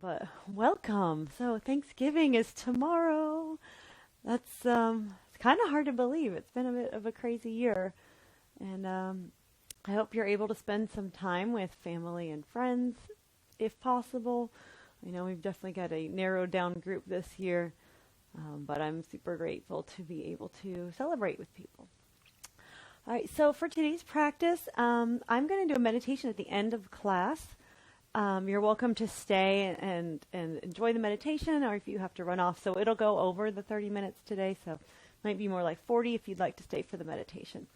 But welcome. So Thanksgiving is tomorrow. That's it's kind of hard to believe. It's been a bit of a crazy year, and I hope you're able to spend some time with family and friends, if possible. I know we've definitely got a narrowed down group this year, but I'm super grateful to be able to celebrate with people. All right, so for today's practice, I'm going to do a meditation at the end of class. You're welcome to stay and enjoy the meditation, or if you have to run off. So it'll go over the 30 minutes today, so it might be more like 40 if you'd like to stay for the meditation.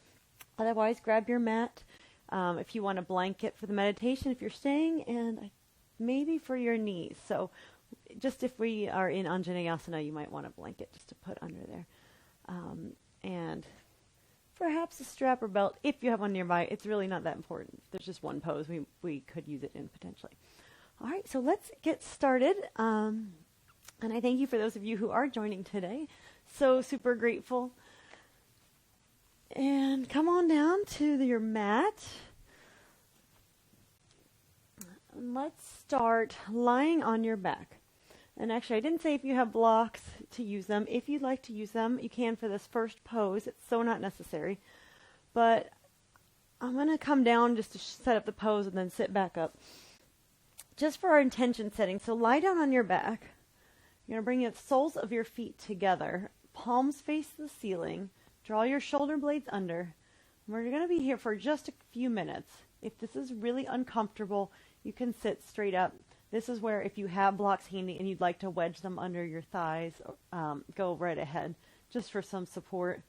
Otherwise, grab your mat if you want a blanket for the meditation if you're staying, and maybe for your knees. So just if we are in Anjaneyasana, you might want a blanket just to put under there. And perhaps a strap or belt, if you have one nearby. It's really not that important. There's just one pose we could use it in potentially. All right, so let's get started. And I thank you for those of you who are joining today. So super grateful. And come on down to your mat. And let's start lying on your back. And actually, I didn't say if you have blocks to use them. If you'd like to use them, you can for this first pose. It's so not necessary. But I'm going to come down just to set up the pose and then sit back up. Just for our intention setting. So lie down on your back. You're going to bring the soles of your feet together. Palms face the ceiling. Draw your shoulder blades under. We're going to be here for just a few minutes. If this is really uncomfortable, you can sit straight up. This is where if you have blocks handy and you'd like to wedge them under your thighs, go right ahead, just for some support.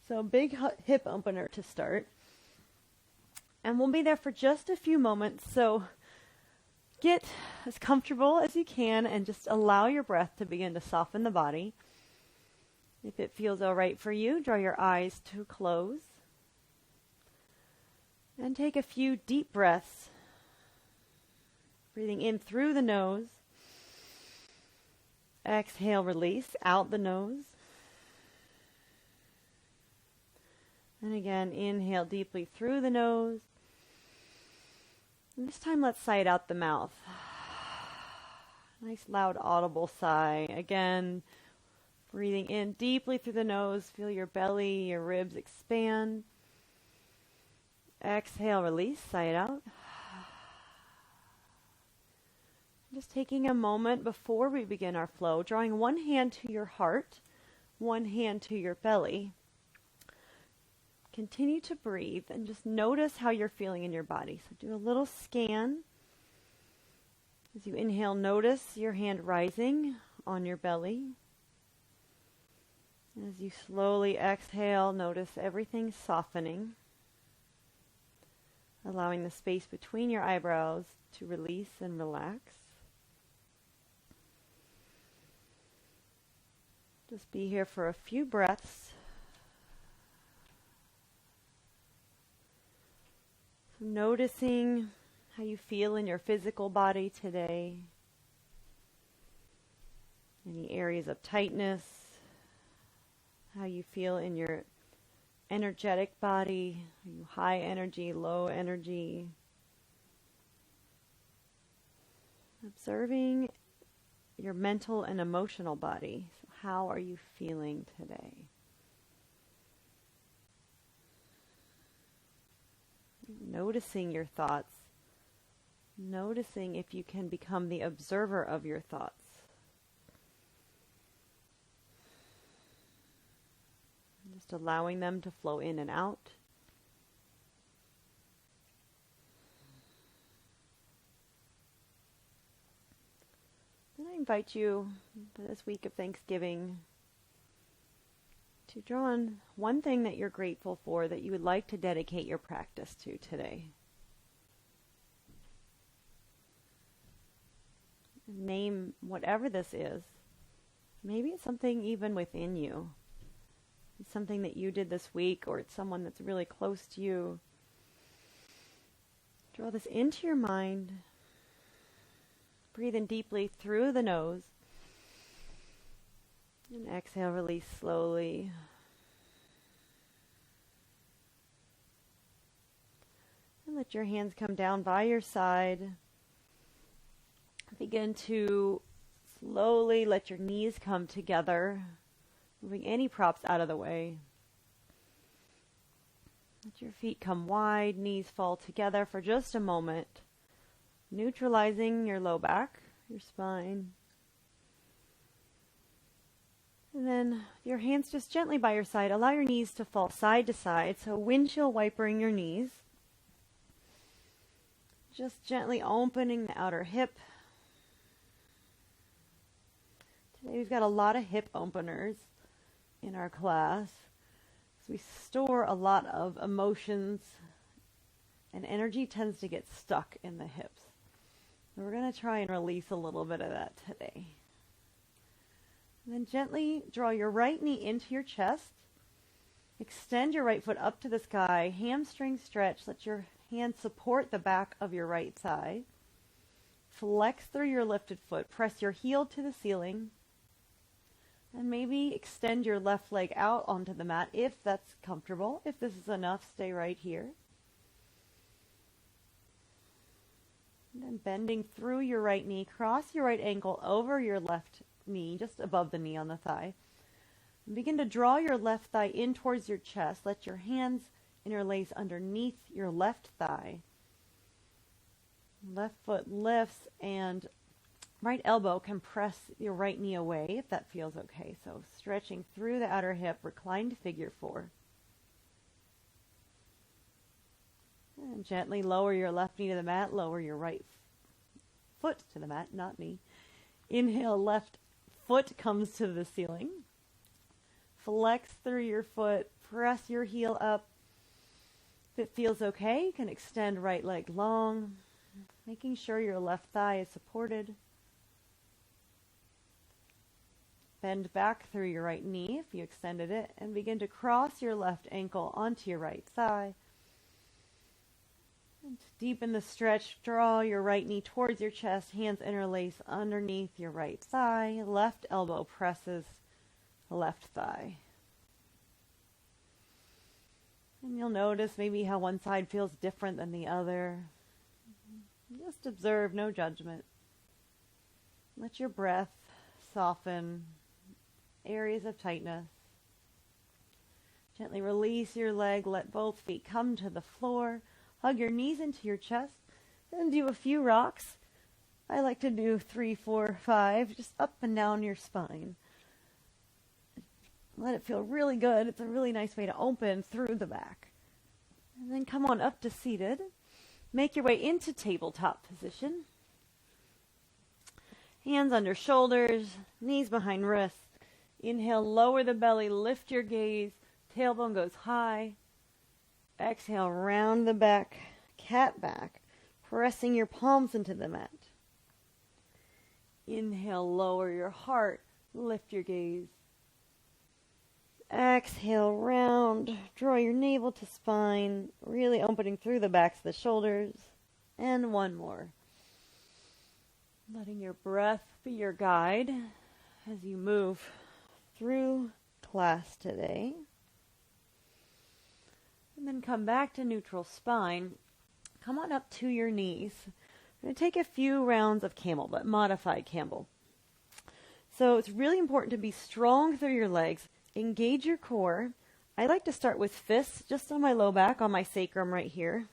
So big hip opener to start. And we'll be there for just a few moments. So get as comfortable as you can and just allow your breath to begin to soften the body. If it feels all right for you, draw your eyes to close. And take a few deep breaths. Breathing in through the nose. Exhale, release out the nose. And again, inhale deeply through the nose. And this time, let's sigh it out the mouth. Nice, loud, audible sigh. Again, breathing in deeply through the nose. Feel your belly, your ribs expand. Exhale, release, sigh it out. Just taking a moment before we begin our flow, drawing one hand to your heart, one hand to your belly. Continue to breathe and just notice how you're feeling in your body. So do a little scan. As you inhale, notice your hand rising on your belly. As you slowly exhale, notice everything softening, allowing the space between your eyebrows to release and relax. Just be here for a few breaths. So noticing how you feel in your physical body today. Any areas of tightness. How you feel in your energetic body. Are you high energy, low energy? Observing your mental and emotional body. So how are you feeling today? Noticing your thoughts. Noticing if you can become the observer of your thoughts. Just allowing them to flow in and out. I invite you for this week of Thanksgiving to draw on one thing that you're grateful for that you would like to dedicate your practice to today. Name whatever this is. Maybe it's something even within you. It's something that you did this week, or it's someone that's really close to you. Draw this into your mind. Breathe in deeply through the nose. And exhale, release slowly. And let your hands come down by your side. Begin to slowly let your knees come together, moving any props out of the way. Let your feet come wide, knees fall together for just a moment, neutralizing your low back, your spine. And then your hands just gently by your side. Allow your knees to fall side to side, so windshield wipering your knees. Just gently opening the outer hip. Today we've got a lot of hip openers in our class. So we store a lot of emotions, and energy tends to get stuck in the hips. So we're going to try and release a little bit of that today. And then gently draw your right knee into your chest. Extend your right foot up to the sky. Hamstring stretch. Let your hands support the back of your right thigh. Flex through your lifted foot. Press your heel to the ceiling. And maybe extend your left leg out onto the mat if that's comfortable. If this is enough, stay right here. And then bending through your right knee, cross your right ankle over your left knee, just above the knee on the thigh. And begin to draw your left thigh in towards your chest. Let your hands interlace underneath your left thigh. Left foot lifts, and right elbow can press your right knee away if that feels okay. So stretching through the outer hip, reclined figure four. And gently lower your left knee to the mat, lower your right foot to the mat, not knee. Inhale, left foot comes to the ceiling. Flex through your foot, press your heel up. If it feels okay, you can extend right leg long, making sure your left thigh is supported. Bend back through your right knee if you extended it, and begin to cross your left ankle onto your right thigh. And to deepen the stretch, draw your right knee towards your chest, hands interlace underneath your right thigh, left elbow presses the left thigh. And you'll notice maybe how one side feels different than the other. Just observe, no judgment. Let your breath soften areas of tightness. Gently release your leg, let both feet come to the floor. Hug your knees into your chest and do a few rocks. I like to do 3, 4, 5, just up and down your spine. Let it feel really good. It's a really nice way to open through the back. And then come on up to seated. Make your way into tabletop position. Hands under shoulders, knees behind wrists. Inhale, lower the belly, lift your gaze. Tailbone goes high. Exhale, round the back, cat back, pressing your palms into the mat. Inhale, lower your heart, lift your gaze. Exhale, round, draw your navel to spine, really opening through the backs of the shoulders. And one more. Letting your breath be your guide as you move through class today. And then come back to neutral spine. Come on up to your knees. We're going to take a few rounds of camel, but modified camel. So it's really important to be strong through your legs. Engage your core. I like to start with fists just on my low back, on my sacrum right here.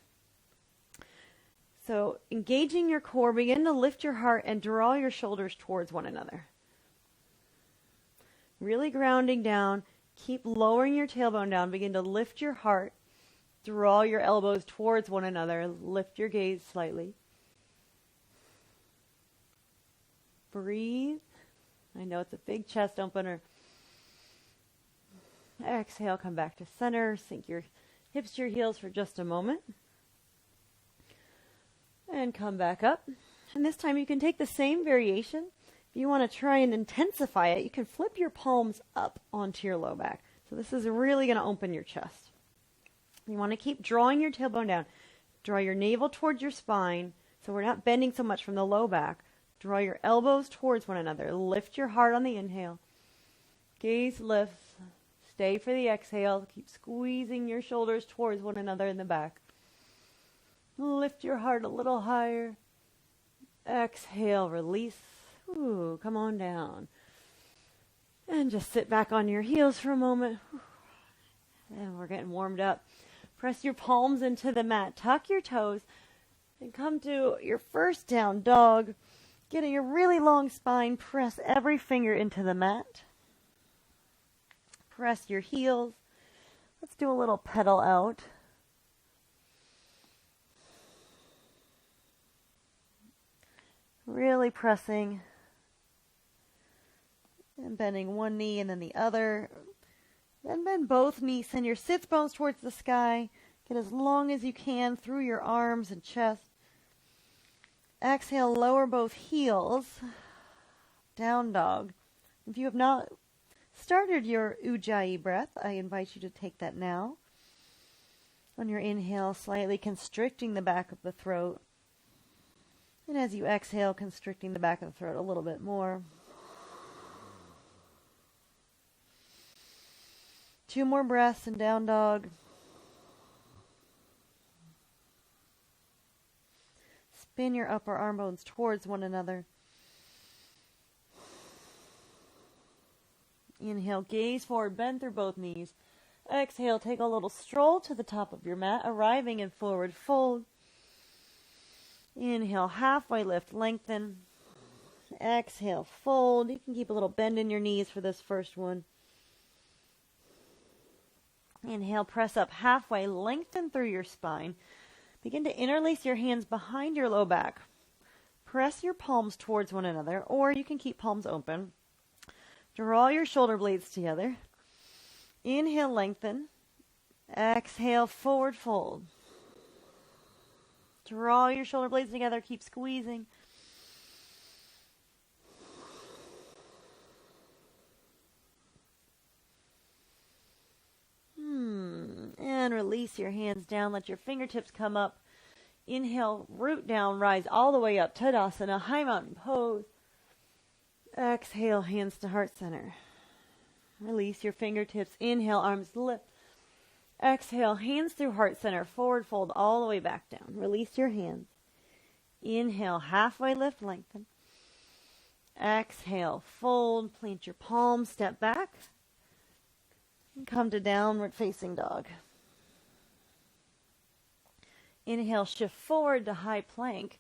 So engaging your core, begin to lift your heart and draw your shoulders towards one another. Really grounding down. Keep lowering your tailbone down. Begin to lift your heart. Draw your elbows towards one another. Lift your gaze slightly. Breathe. I know it's a big chest opener. Exhale, come back to center. Sink your hips to your heels for just a moment. And come back up. And this time you can take the same variation. If you want to try and intensify it, you can flip your palms up onto your low back. So this is really going to open your chest. You want to keep drawing your tailbone down. Draw your navel towards your spine, so we're not bending so much from the low back. Draw your elbows towards one another. Lift your heart on the inhale. Gaze lifts. Stay for the exhale. Keep squeezing your shoulders towards one another in the back. Lift your heart a little higher. Exhale, release. Ooh, come on down. And just sit back on your heels for a moment. And we're getting warmed up. Press your palms into the mat. Tuck your toes. And come to your first down dog. Getting a really long spine. Press every finger into the mat. Press your heels. Let's do a little pedal out. Really pressing. And bending one knee and then the other. Then bend both knees. Send your sits bones towards the sky. Get as long as you can through your arms and chest. Exhale, lower both heels. Down dog. If you have not started your Ujjayi breath, I invite you to take that now. On your inhale, slightly constricting the back of the throat. And as you exhale, constricting the back of the throat a little bit more. 2 more breaths in down dog. Spin your upper arm bones towards one another. Inhale, gaze forward, bend through both knees. Exhale, take a little stroll to the top of your mat, arriving in forward fold. Inhale, halfway lift, lengthen. Exhale, fold. You can keep a little bend in your knees for this first one. Inhale, press up halfway, lengthen through your spine. Begin to interlace your hands behind your low back. Press your palms towards one another, or you can keep palms open. Draw your shoulder blades together. Inhale, lengthen. Exhale, forward fold. Draw your shoulder blades together, keep squeezing. And release your hands down. Let your fingertips come up. Inhale, root down, rise all the way up. Tadasana, high mountain pose. Exhale, hands to heart center. Release your fingertips. Inhale, arms lift. Exhale, hands through heart center. Forward fold all the way back down. Release your hands. Inhale, halfway lift, lengthen. Exhale, fold. Plant your palms, step back. And come to downward facing dog. Inhale, shift forward to high plank.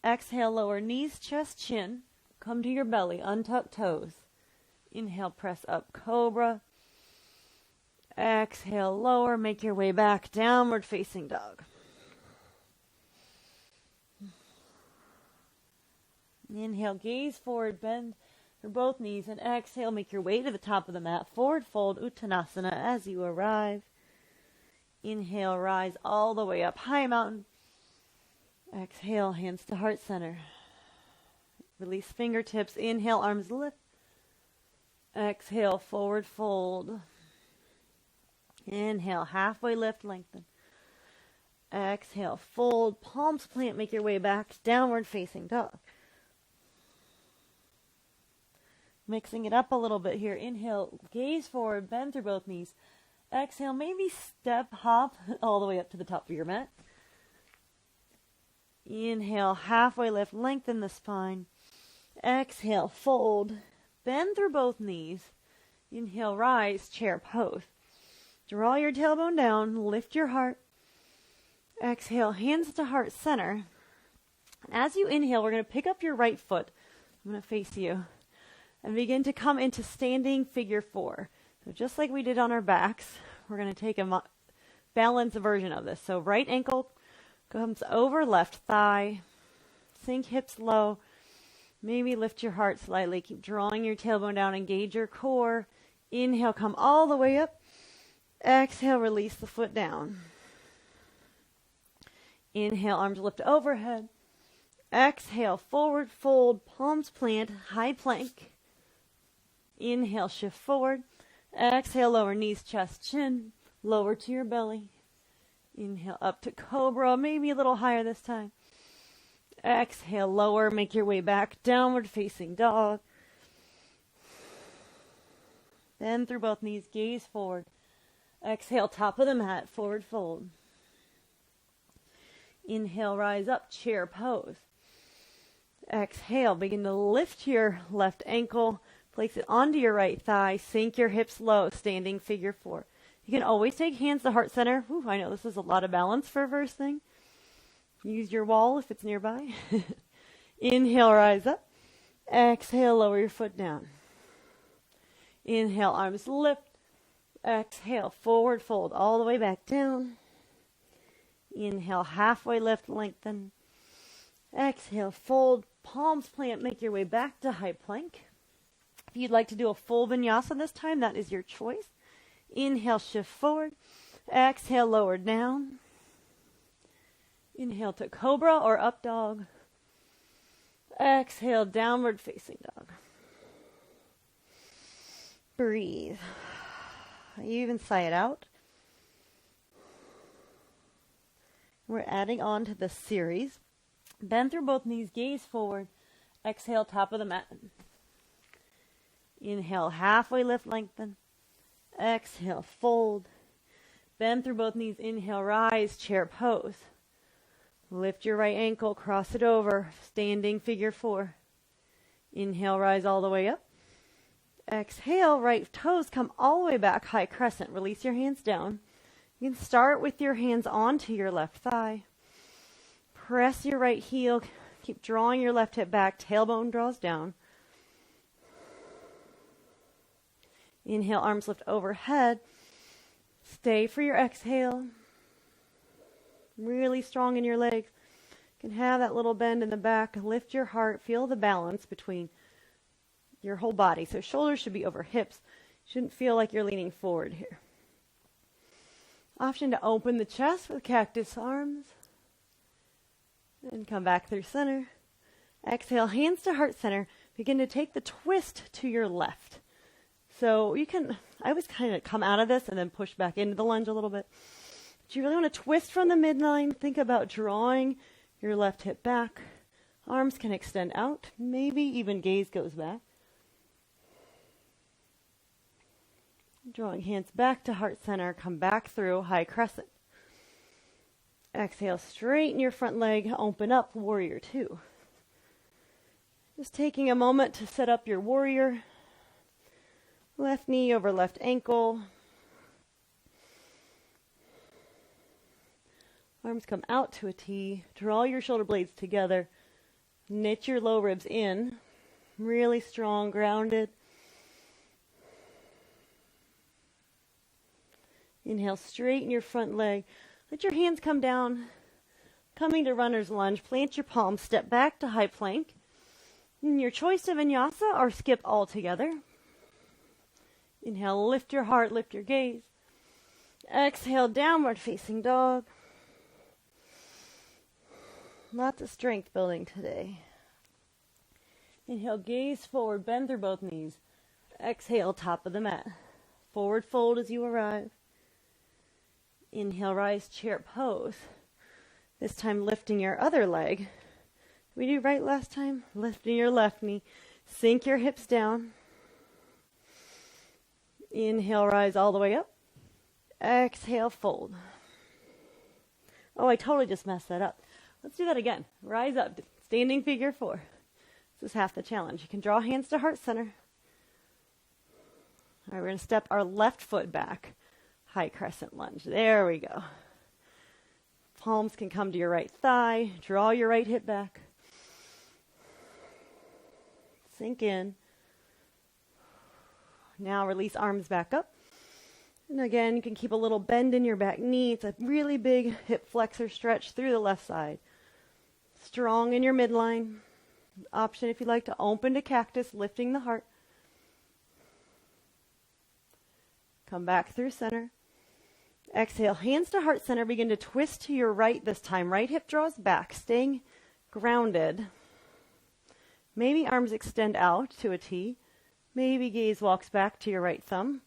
Exhale, lower knees, chest, chin. Come to your belly, untuck toes. Inhale, press up, cobra. Exhale, lower, make your way back, downward facing dog. Inhale, gaze forward, bend through both knees, and exhale, make your way to the top of the mat. Forward fold, Uttanasana, as you arrive. Inhale, rise all the way up, high mountain. Exhale, hands to heart center. Release fingertips. Inhale, arms lift. Exhale, forward fold. Inhale, halfway lift, lengthen. Exhale, fold. Palms plant, make your way back. Downward facing dog. Mixing it up a little bit here. Inhale, gaze forward, bend through both knees. Exhale, maybe step, hop all the way up to the top of your mat. Inhale, halfway lift, lengthen the spine. Exhale, fold, bend through both knees. Inhale, rise, chair pose. Draw your tailbone down, lift your heart. Exhale, hands to heart center. And as you inhale, we're going to pick up your right foot. I'm going to face you. And begin to come into standing figure 4. So just like we did on our backs, we're going to take a balanced version of this. So right ankle comes over left thigh. Sink hips low. Maybe lift your heart slightly. Keep drawing your tailbone down. Engage your core. Inhale, come all the way up. Exhale, release the foot down. Inhale, arms lift overhead. Exhale, forward fold. Palms plant, high plank. Inhale, shift forward. Exhale, lower knees, chest, chin. Lower to your belly. Inhale, up to cobra. Maybe a little higher this time. Exhale, lower. Make your way back. Downward facing dog. Bend through both knees. Gaze forward. Exhale, top of the mat. Forward fold. Inhale, rise up. Chair pose. Exhale, begin to lift your left ankle, place it onto your right thigh, sink your hips low, standing figure 4. You can always take hands to heart center. Whew, I know this is a lot of balance for a first thing. Use your wall if it's nearby. Inhale, rise up. Exhale, lower your foot down. Inhale, arms lift. Exhale, forward fold all the way back down. Inhale, halfway lift, lengthen. Exhale, fold, palms plant, make your way back to high plank. If you'd like to do a full vinyasa this time, that is your choice. Inhale, shift forward. Exhale, lower down. Inhale to cobra or up dog. Exhale, downward facing dog. Breathe. You even sigh it out. We're adding on to this series. Bend through both knees, gaze forward. Exhale, top of the mat. Inhale, halfway lift, lengthen. Exhale, fold. Bend through both knees. Inhale, rise, chair pose. Lift your right ankle, cross it over, standing figure 4. Inhale, rise all the way up. Exhale, right toes come all the way back, high crescent. Release your hands down. You can start with your hands onto your left thigh. Press your right heel. Keep drawing your left hip back. Tailbone draws down. Inhale, arms lift overhead. Stay for your exhale. Really strong in your legs. You can have that little bend in the back. Lift your heart. Feel the balance between your whole body. So shoulders should be over hips. Shouldn't feel like you're leaning forward here. Option to open the chest with cactus arms. And come back through center. Exhale, hands to heart center. Begin to take the twist to your left. So you can, I always kind of come out of this and then push back into the lunge a little bit. But you really want to twist from the midline. Think about drawing your left hip back. Arms can extend out. Maybe even gaze goes back. Drawing hands back to heart center. Come back through high crescent. Exhale, straighten your front leg. Open up, warrior 2. Just taking a moment to set up your warrior. Left knee over left ankle. Arms come out to a T. Draw your shoulder blades together. Knit your low ribs in. Really strong, grounded. Inhale, straighten your front leg. Let your hands come down. Coming to runner's lunge. Plant your palms. Step back to high plank. And your choice of vinyasa or skip altogether. Inhale, lift your heart, lift your gaze. Exhale, downward facing dog. Lots of strength building today. Inhale, gaze forward, bend through both knees. Exhale, top of the mat. Forward fold as you arrive. Inhale, rise, chair pose. This time lifting your other leg. Did we do right last time? Lifting your left knee. Sink your hips down. Inhale, rise all the way up. Exhale, fold. Oh, I totally just messed that up. Let's do that again. Rise up, standing figure 4. This is half the challenge. You can draw hands to heart center. All right, we're going to step our left foot back. High crescent lunge. There we go. Palms can come to your right thigh. Draw your right hip back. Sink in. Now release arms back up. And again, you can keep a little bend in your back knee. It's a really big hip flexor stretch through the left side. Strong in your midline. Option if you'd like to open to cactus, lifting the heart. Come back through center. Exhale, hands to heart center. Begin to twist to your right this time. Right hip draws back, staying grounded. Maybe arms extend out to a T. Maybe gaze walks back to your right thumb.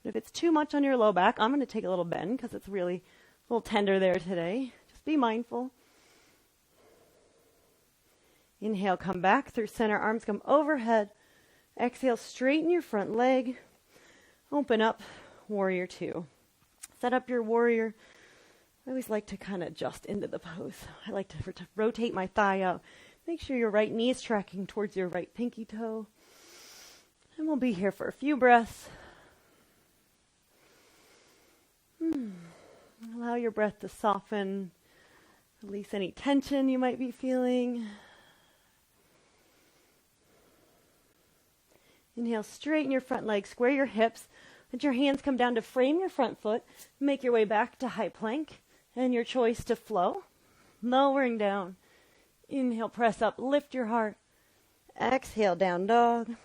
But if it's too much on your low back, I'm going to take a little bend because it's really a little tender there today. Just be mindful. Inhale, come back through center. Arms come overhead. Exhale, straighten your front leg. Open up, warrior 2. Set up your warrior. I always like to kind of adjust into the pose. I like to rotate my thigh out. Make sure your right knee is tracking towards your right pinky toe. And we'll be here for a few breaths. Allow your breath to soften, release any tension you might be feeling. Inhale, straighten your front leg, square your hips. Let your hands come down to frame your front foot. Make your way back to high plank. And your choice to flow. Lowering down. Inhale, press up, lift your heart. Exhale, down dog. And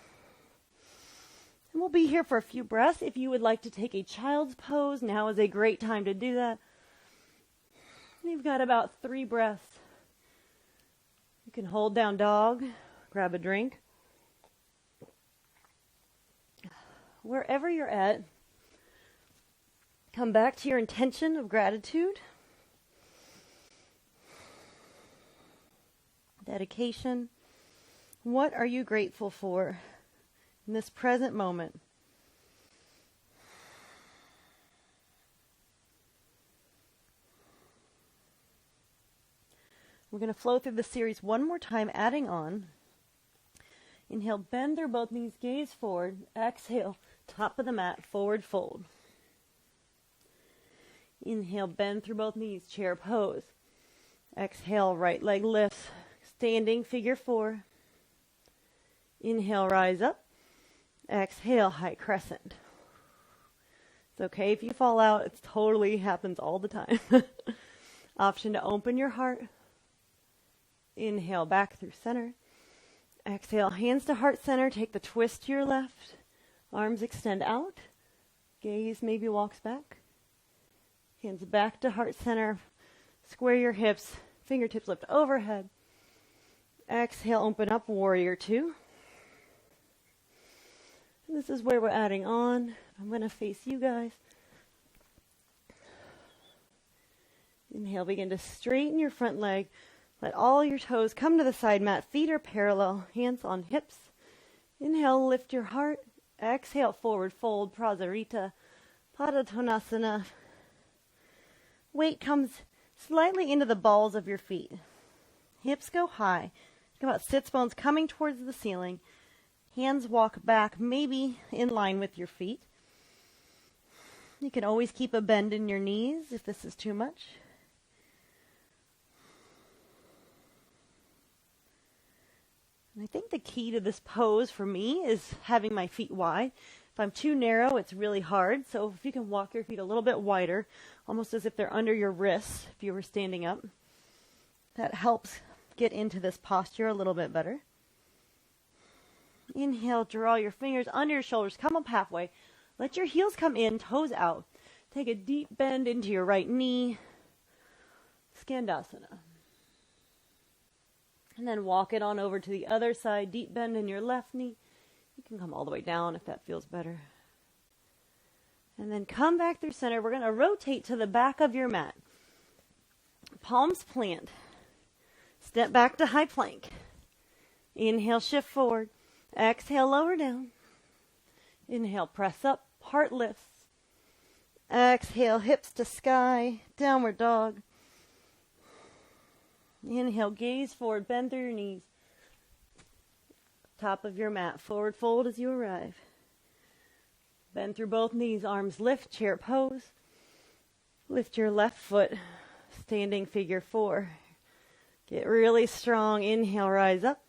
we'll be here for a few breaths. If you would like to take a child's pose, now is a great time to do that. You've got about 3 breaths. You can hold down dog, grab a drink. Wherever you're at, come back to your intention of gratitude, dedication. What are you grateful for in this present moment? We're going to flow through the series one more time, adding on. Inhale, bend through both knees, gaze forward. Exhale, top of the mat, forward fold. Inhale, bend through both knees, chair pose. Exhale, right leg lifts, standing figure 4. Inhale, rise up. Exhale, high crescent. It's okay if you fall out. It totally happens all the time. Option to open your heart. Inhale, back through center. Exhale, hands to heart center. Take the twist to your left. Arms extend out. Gaze maybe walks back. Hands back to heart center. Square your hips. Fingertips lift overhead. Exhale, open up, warrior 2. And this is where we're adding on. I'm going to face you guys. Inhale, begin to straighten your front leg. Let all your toes come to the side mat. Feet are parallel, hands on hips. Inhale, lift your heart. Exhale, forward fold, Prasarita, Padottanasana. Weight comes slightly into the balls of your feet. Hips go high. Think about sits bones coming towards the ceiling. Hands walk back, maybe in line with your feet. You can always keep a bend in your knees if this is too much. And I think the key to this pose for me is having my feet wide. If I'm too narrow, it's really hard. So if you can walk your feet a little bit wider, almost as if they're under your wrists if you were standing up, that helps get into this posture a little bit better. Inhale, draw your fingers under your shoulders, come up halfway. Let your heels come in, toes out. Take a deep bend into your right knee. Skandasana. And then walk it on over to the other side. Deep bend in your left knee. You can come all the way down if that feels better. And then come back through center. We're going to rotate to the back of your mat. Palms plant. Step back to high plank. Inhale, shift forward. Exhale, lower down. Inhale, press up. Heart lifts. Exhale, hips to sky. Downward dog. Inhale, gaze forward, bend through your knees. Top of your mat, forward fold as you arrive. Bend through both knees, arms lift, chair pose. Lift your left foot, standing figure 4. Get really strong, inhale, rise up.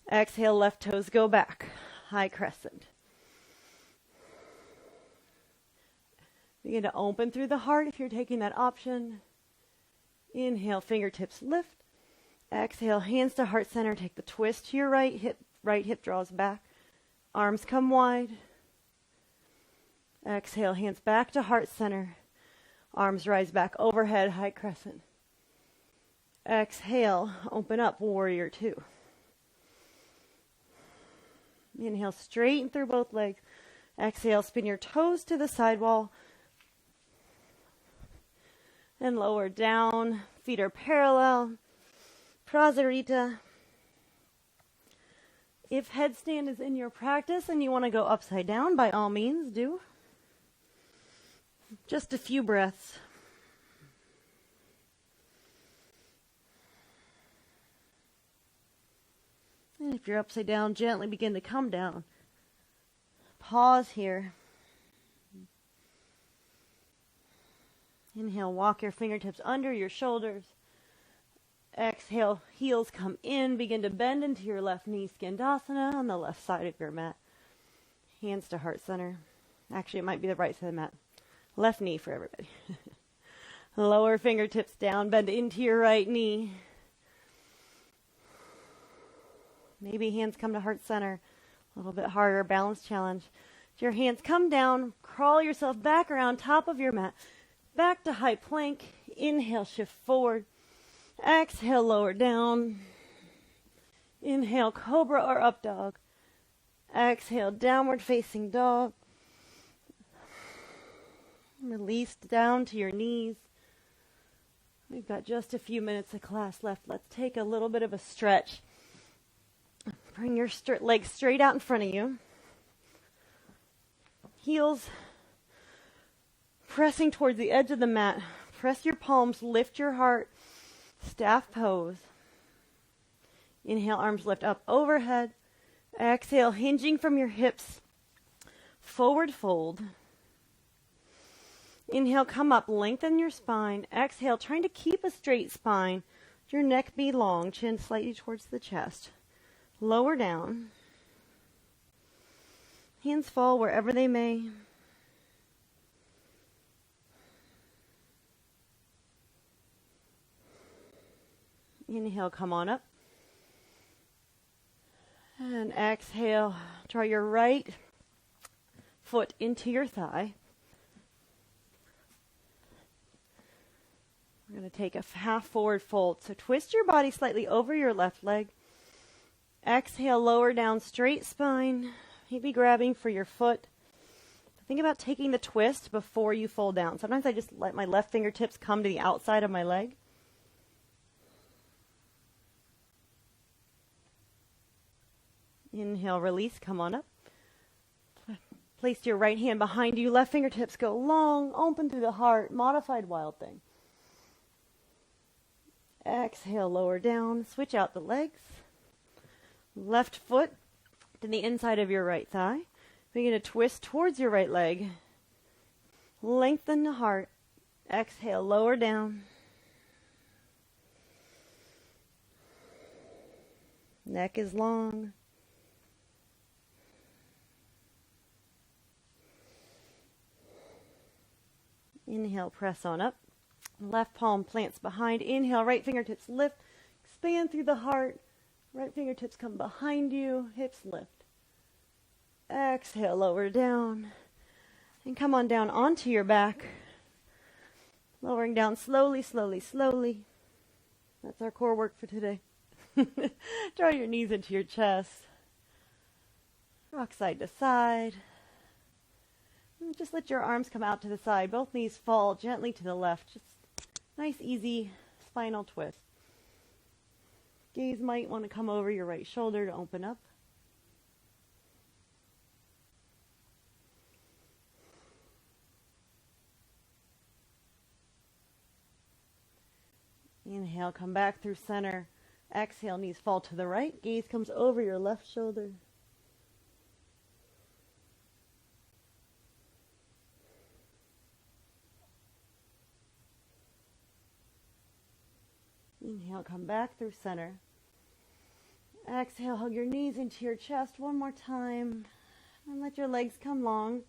Exhale, left toes go back, high crescent. Begin to open through the heart if you're taking that option. Inhale, fingertips lift. Exhale, hands to heart center. Take the twist to your right hip draws back. Arms come wide. Exhale, hands back to heart center. Arms rise back overhead, high crescent. Exhale, open up, warrior 2. Inhale, straighten through both legs. Exhale, spin your toes to the sidewall. And lower down. Feet are parallel. Prasarita. If headstand is in your practice and you want to go upside down, by all means, do. Just a few breaths. If you're upside down, gently begin to come down. Pause here. Inhale, walk your fingertips under your shoulders. Exhale, heels come in. Begin to bend into your left knee, Skandasana, on the left side of your mat. Hands to heart center. Actually, it might be the right side of the mat. Left knee for everybody. Lower fingertips down, bend into your right knee. Maybe hands come to heart center. A little bit harder, balance challenge. As your hands come down, crawl yourself back around top of your mat. Back to high plank. Inhale, shift forward. Exhale, lower down. Inhale, cobra or up dog. Exhale, downward facing dog. Release down to your knees. We've got just a few minutes of class left. Let's take a little bit of a stretch. Bring your legs straight out in front of you. Heels pressing towards the edge of the mat. Press your palms, lift your heart. Staff pose. Inhale, arms lift up overhead. Exhale, hinging from your hips. Forward fold. Inhale, come up, lengthen your spine. Exhale, trying to keep a straight spine. Your neck be long, chin slightly towards the chest. Lower down. Hands fall wherever they may. Inhale, come on up. And exhale, draw your right foot into your thigh. We're going to take a half forward fold. So twist your body slightly over your left leg. Exhale, lower down, straight spine. Maybe grabbing for your foot. Think about taking the twist before you fold down. Sometimes I just let my left fingertips come to the outside of my leg. Inhale, release, come on up. Place your right hand behind you. Left fingertips go long, open through the heart. Modified wild thing. Exhale, lower down. Switch out the legs. Left foot to the inside of your right thigh. Begin to twist towards your right leg. Lengthen the heart. Exhale, lower down. Neck is long. Inhale, press on up. Left palm plants behind. Inhale, right fingertips lift. Expand through the heart. Right fingertips come behind you. Hips lift. Exhale, lower down. And come on down onto your back. Lowering down slowly, slowly, slowly. That's our core work for today. Draw your knees into your chest. Rock side to side. And just let your arms come out to the side. Both knees fall gently to the left. Just nice, easy spinal twist. Gaze might want to come over your right shoulder to open up. Inhale, come back through center. Exhale, knees fall to the right. Gaze comes over your left shoulder. Inhale, come back through center. Exhale, hug your knees into your chest one more time. And let your legs come long.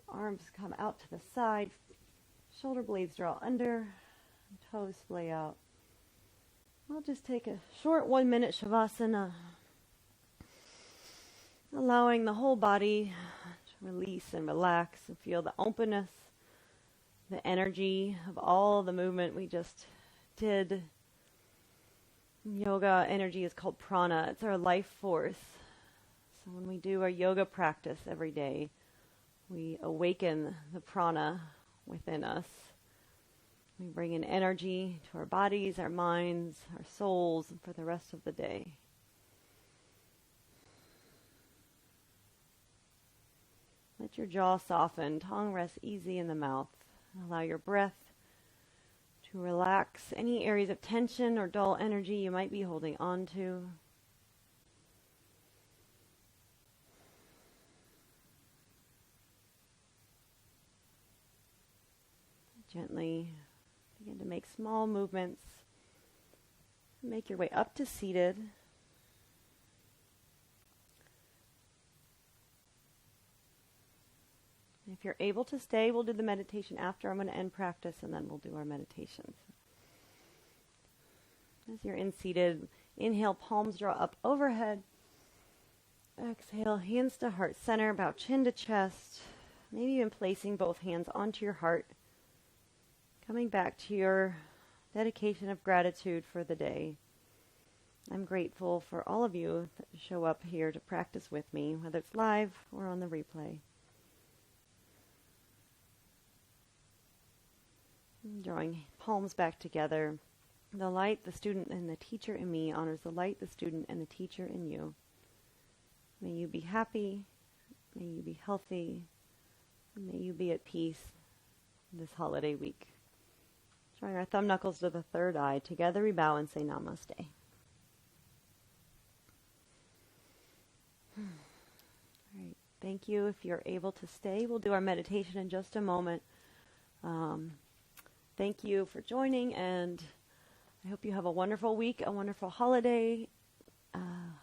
Arms come out to the side. Shoulder blades draw under. Toes splay out. We'll just take a short 1 minute Shavasana. Allowing the whole body to release and relax and feel the openness, the energy of all the movement we just did. Yoga energy is called prana. It's our life force. So when we do our yoga practice every day, we awaken the prana within us. We bring in energy to our bodies, our minds, our souls, and for the rest of the day. Let your jaw soften, tongue rest easy in the mouth. Allow your breath to relax any areas of tension or dull energy you might be holding on to. Gently begin to make small movements. Make your way up to seated. If you're able to stay, we'll do the meditation after. I'm going to end practice and then we'll do our meditations. As you're in seated, inhale, palms draw up overhead. Exhale, hands to heart center, bow chin to chest. Maybe even placing both hands onto your heart. Coming back to your dedication of gratitude for the day. I'm grateful for all of you that show up here to practice with me, whether it's live or on the replay. Drawing palms back together. The light, the student, and the teacher in me honors the light, the student, and the teacher in you. May you be happy. May you be healthy. May you be at peace this holiday week. Drawing our thumb knuckles to the third eye. Together we bow and say namaste. All right. Thank you. If you're able to stay, we'll do our meditation in just a moment. Thank you for joining, and I hope you have a wonderful week, a wonderful holiday.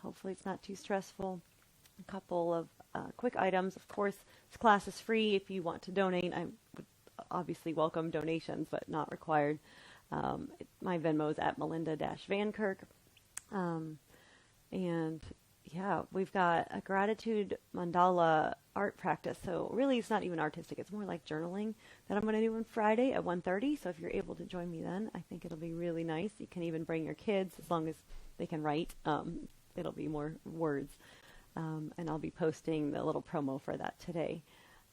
Hopefully it's not too stressful. A couple of quick items. Of course, this class is free. If you want to donate, I would obviously welcome donations, but not required. My Venmo is at Melinda-Vankirk. And yeah, we've got a gratitude mandala art practice. So really it's not even artistic. It's more like journaling that I'm going to do on Friday at 1:30. So if you're able to join me then, I think it'll be really nice. You can even bring your kids as long as they can write. It'll be more words. And I'll be posting the little promo for that today.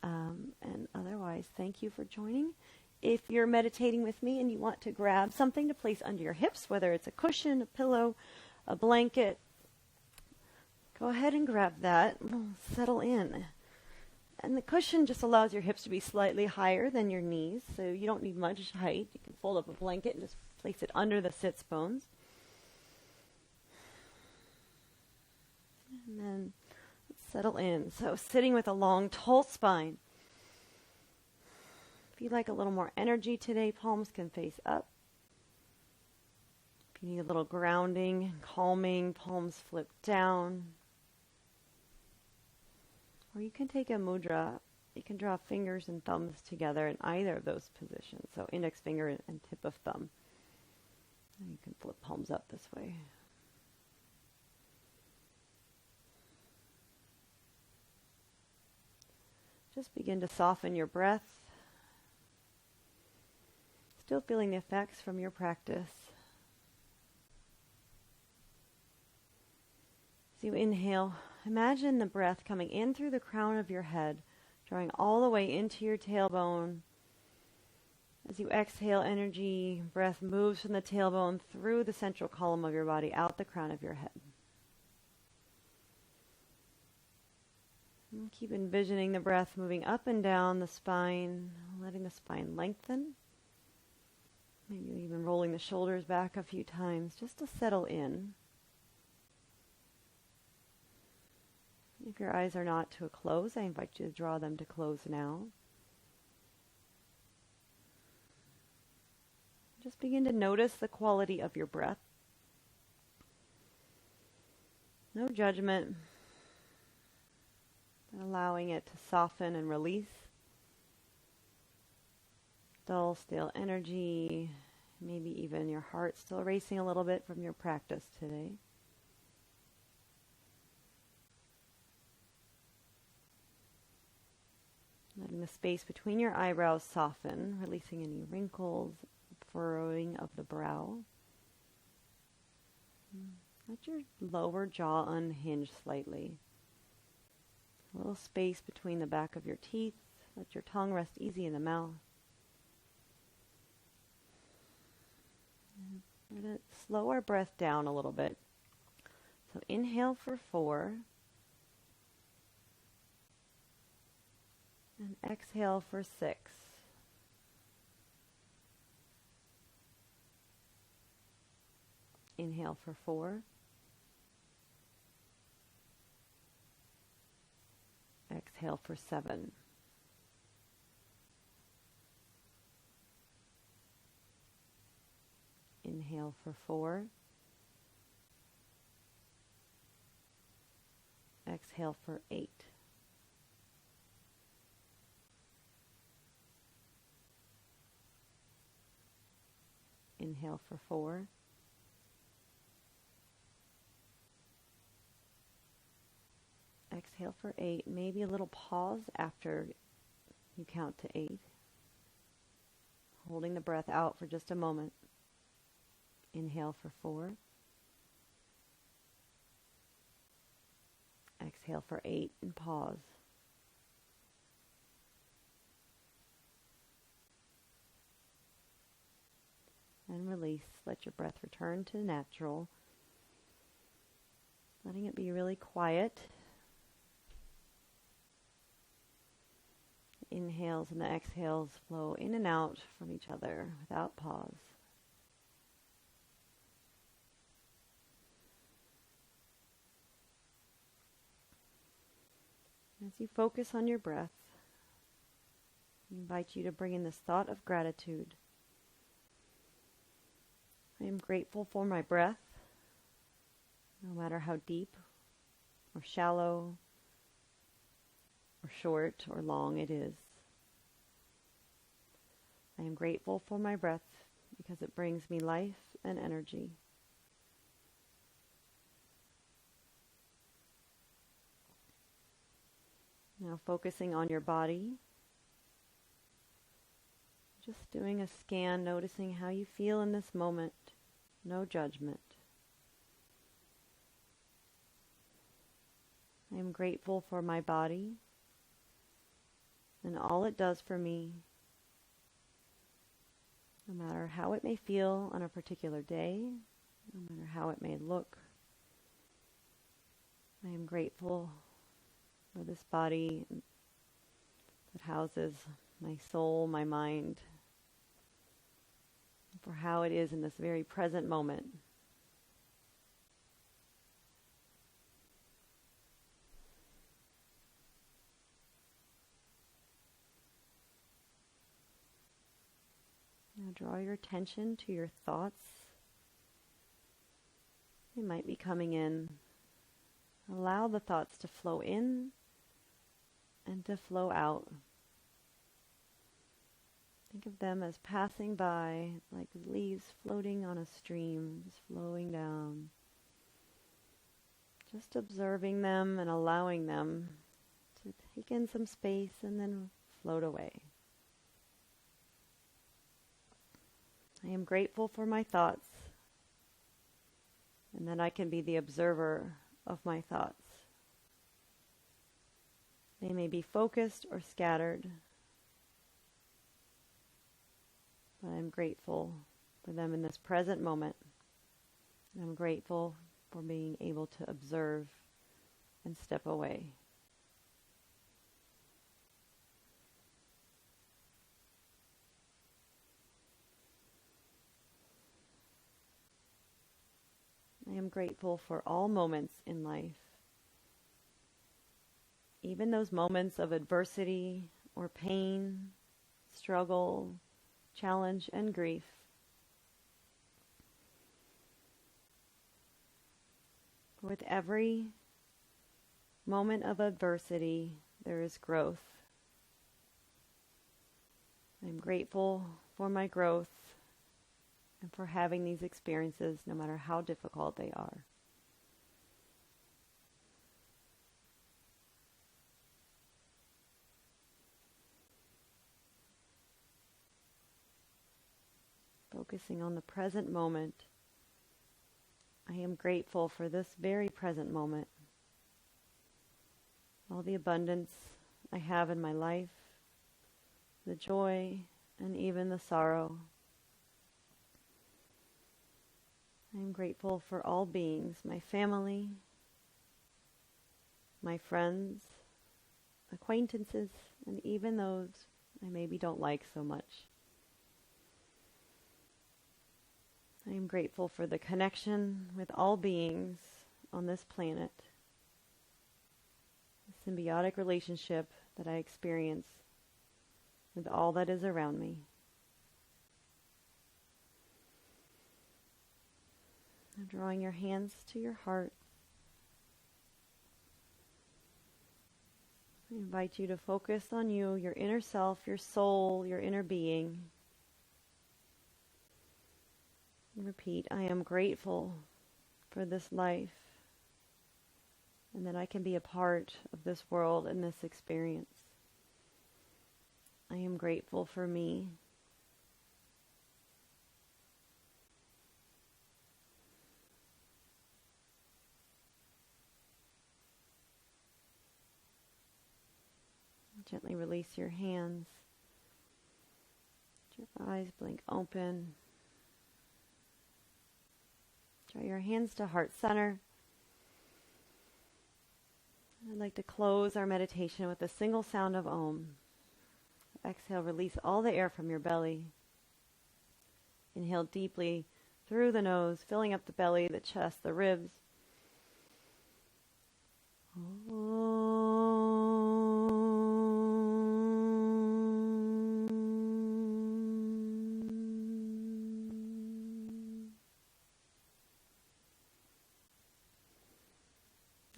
And otherwise, thank you for joining. If you're meditating with me and you want to grab something to place under your hips, whether it's a cushion, a pillow, a blanket, go ahead and grab that. We'll settle in. And the cushion just allows your hips to be slightly higher than your knees, so you don't need much height. You can fold up a blanket and just place it under the sits bones. And then let's settle in. So sitting with a long, tall spine. If you'd like a little more energy today, palms can face up. If you need a little grounding, calming, palms flip down. Or you can take a mudra. You can draw fingers and thumbs together in either of those positions. So index finger and tip of thumb. And you can flip palms up this way. Just begin to soften your breath. Still feeling the effects from your practice. As you inhale, imagine the breath coming in through the crown of your head, drawing all the way into your tailbone. As you exhale, energy, breath moves from the tailbone through the central column of your body, out the crown of your head. And keep envisioning the breath moving up and down the spine, letting the spine lengthen. Maybe even rolling the shoulders back a few times just to settle in. If your eyes are not to a close, I invite you to draw them to close now. Just begin to notice the quality of your breath. No judgment, but allowing it to soften and release. Dull, stale energy, maybe even your heart still racing a little bit from your practice today. Letting the space between your eyebrows soften, releasing any wrinkles, furrowing of the brow. Let your lower jaw unhinge slightly. A little space between the back of your teeth. Let your tongue rest easy in the mouth. We're going to slow our breath down a little bit. So inhale for 4. And exhale for 6. Inhale for 4. Exhale for 7. Inhale for 4. Exhale for 8. Inhale for 4. Exhale for 8. Maybe a little pause after you count to 8. Holding the breath out for just a moment. Inhale for 4. Exhale for 8 and pause. And release. Let your breath return to natural. Letting it be really quiet. Inhales and the exhales flow in and out from each other without pause. As you focus on your breath, I invite you to bring in this thought of gratitude. I am grateful for my breath, no matter how deep or shallow or short or long it is. I am grateful for my breath because it brings me life and energy. Now focusing on your body, just doing a scan, noticing how you feel in this moment, no judgment. I am grateful for my body and all it does for me, no matter how it may feel on a particular day, no matter how it may look. I am grateful for this body that houses my soul, my mind, for how it is in this very present moment. Now draw your attention to your thoughts. They might be coming in. Allow the thoughts to flow in and to flow out. Think of them as passing by, like leaves floating on a stream, just flowing down. Just observing them and allowing them to take in some space and then float away. I am grateful for my thoughts, and that I can be the observer of my thoughts. They may be focused or scattered, but I'm grateful for them in this present moment. And I'm grateful for being able to observe and step away. I am grateful for all moments in life, even those moments of adversity or pain, struggle, challenge, and grief. With every moment of adversity, there is growth. I'm grateful for my growth and for having these experiences, no matter how difficult they are. Focusing on the present moment, I am grateful for this very present moment. All the abundance I have in my life, the joy, and even the sorrow. I am grateful for all beings, my family, my friends, acquaintances, and even those I maybe don't like so much. I am grateful for the connection with all beings on this planet, the symbiotic relationship that I experience with all that is around me. Now drawing your hands to your heart. I invite you to focus on you, your inner self, your soul, your inner being. And repeat, I am grateful for this life and that I can be a part of this world and this experience. I am grateful for me. Gently release your hands. Let your eyes blink open. Draw your hands to heart center. I'd like to close our meditation with a single sound of Om. Exhale, release all the air from your belly. Inhale deeply through the nose, filling up the belly, the chest, the ribs.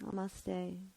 Namaste.